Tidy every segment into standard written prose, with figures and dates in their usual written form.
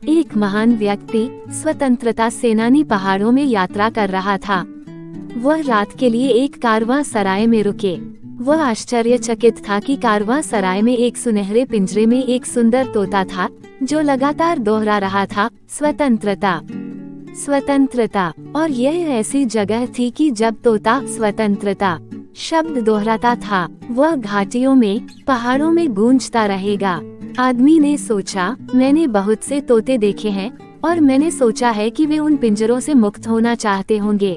एक महान व्यक्ति, स्वतंत्रता सेनानी पहाड़ों में यात्रा कर रहा था। वह रात के लिए एक कारवां सराय में रुके। वह आश्चर्यचकित था कि कारवां सराय में एक सुनहरे पिंजरे में एक सुंदर तोता था, जो लगातार दोहरा रहा था, स्वतंत्रता, स्वतंत्रता। और यह ऐसी जगह थी कि जब तोता स्वतंत्रता शब्द दोहराता था, वह घाटियों में, पहाड़ों में गूंजता रहेगा। आदमी ने सोचा, मैंने बहुत से तोते देखे हैं और मैंने सोचा है कि वे उन पिंजरों से मुक्त होना चाहते होंगे,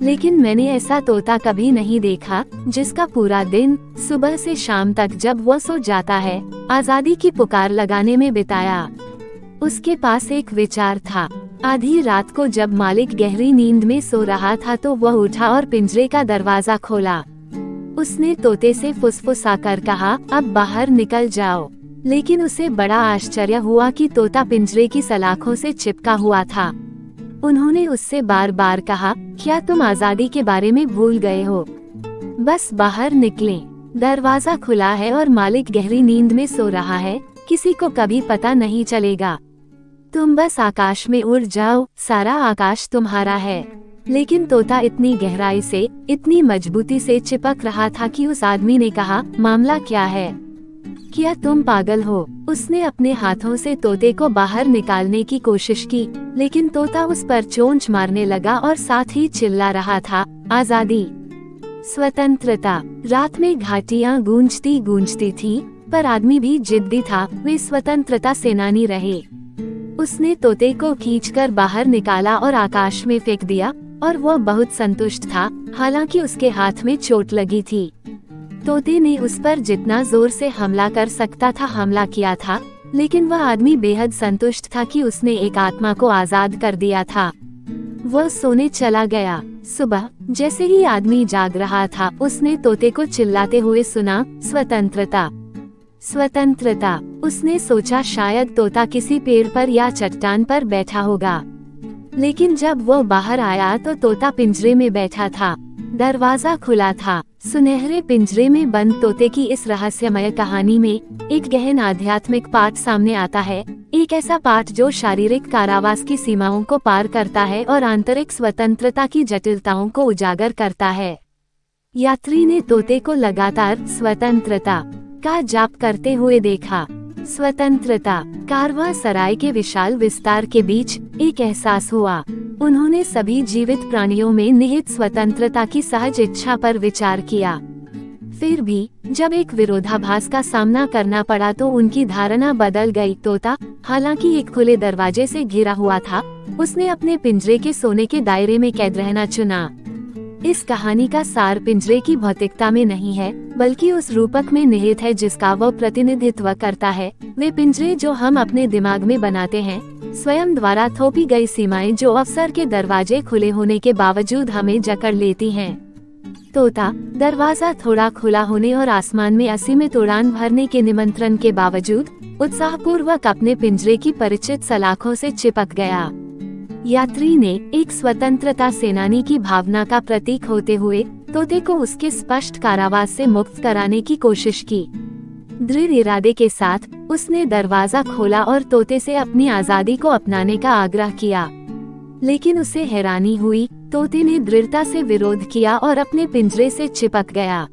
लेकिन मैंने ऐसा तोता कभी नहीं देखा जिसका पूरा दिन, सुबह से शाम तक जब वह सो जाता है, आजादी की पुकार लगाने में बिताया। उसके पास एक विचार था। आधी रात को जब मालिक गहरी नींद में सो रहा था तो वह उठा और पिंजरे का दरवाजा खोला। उसने तोते से फुसफुसाकर कहा, अब बाहर निकल जाओ। लेकिन उसे बड़ा आश्चर्य हुआ कि तोता पिंजरे की सलाखों से चिपका हुआ था। उन्होंने उससे बार बार कहा, क्या तुम आजादी के बारे में भूल गए हो? बस बाहर निकलें। दरवाजा खुला है और मालिक गहरी नींद में सो रहा है, किसी को कभी पता नहीं चलेगा। तुम बस आकाश में उड़ जाओ, सारा आकाश तुम्हारा है। लेकिन तोता इतनी गहराई से, इतनी मजबूती से चिपक रहा था कि उस आदमी ने कहा, मामला क्या है? क्या तुम पागल हो? उसने अपने हाथों से तोते को बाहर निकालने की कोशिश की, लेकिन तोता उस पर चोंच मारने लगा और साथ ही चिल्ला रहा था, आजादी, स्वतंत्रता। रात में घाटियां गूंजती गूंजती थी, पर आदमी भी जिद्दी था। वे स्वतंत्रता सेनानी रहे। उसने तोते को खींचकर बाहर निकाला और आकाश में फेंक दिया, और वह बहुत संतुष्ट था, हालांकि उसके हाथ में चोट लगी थी। तोते ने उस पर जितना जोर से हमला कर सकता था हमला किया था, लेकिन वह आदमी बेहद संतुष्ट था कि उसने एक आत्मा को आजाद कर दिया था। वह सोने चला गया। सुबह जैसे ही आदमी जाग रहा था, उसने तोते को चिल्लाते हुए सुना, स्वतंत्रता, स्वतंत्रता। उसने सोचा शायद तोता किसी पेड़ पर या चट्टान पर बैठा होगा, लेकिन जब वह बाहर आया तो तोता पिंजरे में बैठा था। दरवाजा खुला था। सुनहरे पिंजरे में बंद तोते की इस रहस्यमय कहानी में एक गहन आध्यात्मिक पाठ सामने आता है, एक ऐसा पाठ जो शारीरिक कारावास की सीमाओं को पार करता है और आंतरिक स्वतंत्रता की जटिलताओं को उजागर करता है। यात्री ने तोते को लगातार स्वतंत्रता का जाप करते हुए देखा। स्वतंत्रता। कारवां सराय के विशाल विस्तार के बीच एक एहसास हुआ। उन्होंने सभी जीवित प्राणियों में निहित स्वतंत्रता की सहज इच्छा पर विचार किया। फिर भी जब एक विरोधाभास का सामना करना पड़ा तो उनकी धारणा बदल गई। तोता, हालांकि एक खुले दरवाजे से घिरा हुआ था, उसने अपने पिंजरे के सोने के दायरे में कैद रहना चुना। इस कहानी का सार पिंजरे की भौतिकता में नहीं है, बल्कि उस रूपक में निहित है जिसका वह प्रतिनिधित्व करता है। वे पिंजरे जो हम अपने दिमाग में बनाते हैं, स्वयं द्वारा थोपी गई सीमाएं जो अवसर के दरवाजे खुले होने के बावजूद हमें जकड़ लेती हैं। तोता, दरवाजा थोड़ा खुला होने और आसमान में असीमित उड़ान भरने के निमंत्रण के बावजूद उत्साहपूर्वक अपने पिंजरे की परिचित सलाखों से चिपक गया। यात्री ने एक स्वतंत्रता सेनानी की भावना का प्रतीक होते हुए तोते को उसके स्पष्ट कारावास से मुक्त कराने की कोशिश की। दृढ़ इरादे के साथ उसने दरवाजा खोला और तोते से अपनी आजादी को अपनाने का आग्रह किया, लेकिन उसे हैरानी हुई। तोते ने दृढ़ता से विरोध किया और अपने पिंजरे से चिपक गया।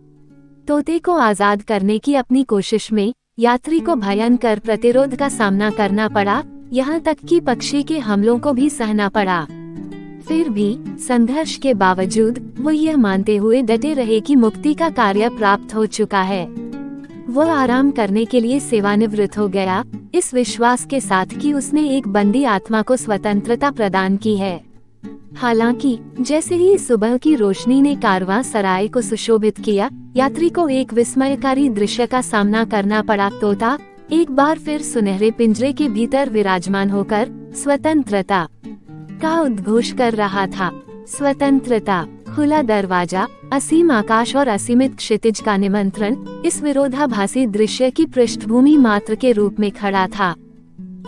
तोते को आजाद करने की अपनी कोशिश में यात्री को भयंकर प्रतिरोध का सामना करना पड़ा, यहाँ तक कि पक्षी के हमलों को भी सहना पड़ा। फिर भी संघर्ष के बावजूद वो यह मानते हुए डटे रहे कि मुक्ति का कार्य प्राप्त हो चुका है। वह आराम करने के लिए सेवानिवृत्त हो गया, इस विश्वास के साथ कि उसने एक बंदी आत्मा को स्वतंत्रता प्रदान की है। हालांकि जैसे ही सुबह की रोशनी ने कारवां सराय को सुशोभित किया, यात्री को एक विस्मयकारी दृश्य का सामना करना पड़ा। तोता एक बार फिर सुनहरे पिंजरे के भीतर विराजमान होकर स्वतंत्रता का उद्घोष कर रहा था। स्वतंत्रता, खुला दरवाजा, असीम आकाश और असीमित क्षितिज का निमंत्रण इस विरोधाभासी दृश्य की पृष्ठभूमि मात्र के रूप में खड़ा था।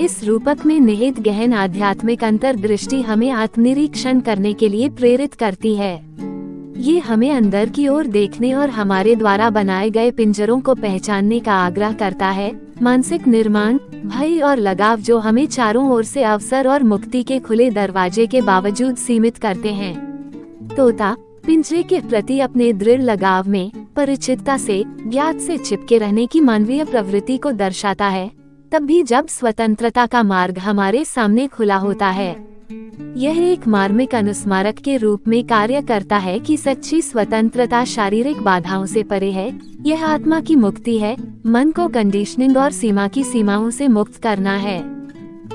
इस रूपक में निहित गहन आध्यात्मिक अंतर्दृष्टि हमें आत्मनिरीक्षण करने के लिए प्रेरित करती है। ये हमें अंदर की ओर देखने और हमारे द्वारा बनाए गए पिंजरों को पहचानने का आग्रह करता है, मानसिक निर्माण, भय और लगाव जो हमें चारों ओर से अवसर और मुक्ति के खुले दरवाजे के बावजूद सीमित करते हैं। तोता पिंजरे के प्रति अपने दृढ़ लगाव में परिचितता से, ज्ञात से चिपके रहने की मानवीय प्रवृत्ति को दर्शाता है, तब भी जब स्वतंत्रता का मार्ग हमारे सामने खुला होता है। यह एक मार्मिक अनुस्मारक के रूप में कार्य करता है कि सच्ची स्वतंत्रता शारीरिक बाधाओं से परे है। यह आत्मा की मुक्ति है, मन को कंडीशनिंग और सीमा की सीमाओं से मुक्त करना है।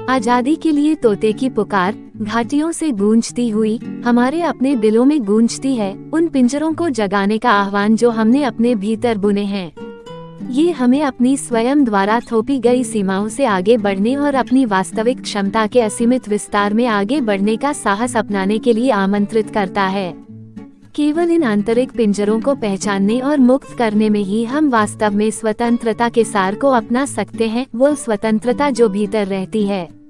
आजादी के लिए तोते की पुकार घाटियों से गूंजती हुई हमारे अपने दिलों में गूंजती है, उन पिंजरों को जगाने का आह्वान जो हमने अपने भीतर बुने हैं। ये हमें अपनी स्वयं द्वारा थोपी गई सीमाओं से आगे बढ़ने और अपनी वास्तविक क्षमता के असीमित विस्तार में आगे बढ़ने का साहस अपनाने के लिए आमंत्रित करता है। केवल इन आंतरिक पिंजरों को पहचानने और मुक्त करने में ही हम वास्तव में स्वतंत्रता के सार को अपना सकते हैं, वो स्वतंत्रता जो भीतर रहती है।